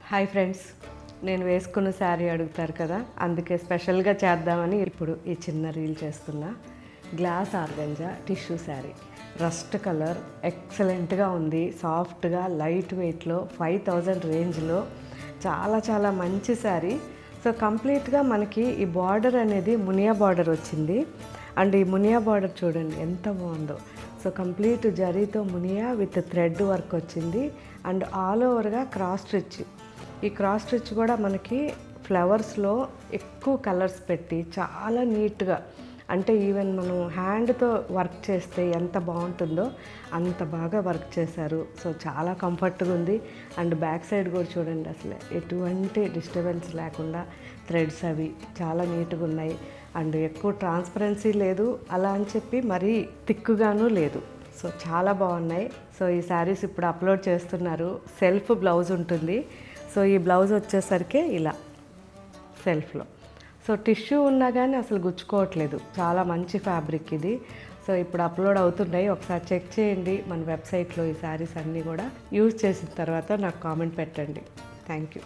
Hi friends, నేను వేసుకున్న శారీ అడుగుతారు కదా, అందుకే స్పెషల్గా చేద్దామని ఇప్పుడు ఈ చిన్న రీల్ చేస్తున్నా. Glass organza tissue sari, rust colour, ఎక్సలెంట్గా ఉంది. సాఫ్ట్గా లైట్ వెయిట్లో 5000 రేంజ్లో చాలా చాలా మంచి శారీ. సో కంప్లీట్గా మనకి ఈ బార్డర్ అనేది మునియా బార్డర్ వచ్చింది. అండ్ ఈ మునియా బార్డర్ చూడండి ఎంత బాగుందో. సో కంప్లీట్ జరీతో మునియా విత్ థ్రెడ్ వర్క్ వచ్చింది. అండ్ ఆల్ ఓవర్గా క్రాస్ స్టిచ్. ఈ క్రాస్ స్టిచ్ కూడా మనకి ఫ్లవర్స్లో ఎక్కువ కలర్స్ పెట్టి చాలా నీట్గా, అంటే ఈవెన్ మనం హ్యాండ్తో వర్క్ చేస్తే ఎంత బాగుంటుందో అంత బాగా వర్క్ చేశారు. సో చాలా కంఫర్ట్గా ఉంది. అండ్ బ్యాక్ సైడ్ కూడా చూడండి, అసలు ఎటువంటి డిస్టర్బెన్స్ లేకుండా థ్రెడ్స్ అవి చాలా నీట్గా ఉన్నాయి. అండ్ ఎక్కువ ట్రాన్స్పరెన్సీ లేదు, అలా అని చెప్పి మరీ థిక్గాను లేదు. సో చాలా బాగున్నాయి. సో ఈ శారీస్ ఇప్పుడు అప్లోడ్ చేస్తున్నారు. సెల్ఫ్ బ్లౌజ్ ఉంటుంది. సో ఈ బ్లౌజ్ వచ్చేసరికి ఇలా సెల్ఫ్లో. సో టిష్యూ ఉన్నా కానీ అసలు గుచ్చుకోవట్లేదు. చాలా మంచి ఫ్యాబ్రిక్ ఇది. సో ఇప్పుడు అప్లోడ్ అవుతున్నాయి, ఒకసారి చెక్ చేయండి మన వెబ్సైట్లో. ఈ శారీస్ అన్నీ కూడా యూజ్ చేసిన తర్వాత నాకు కామెంట్ పెట్టండి. Thank you.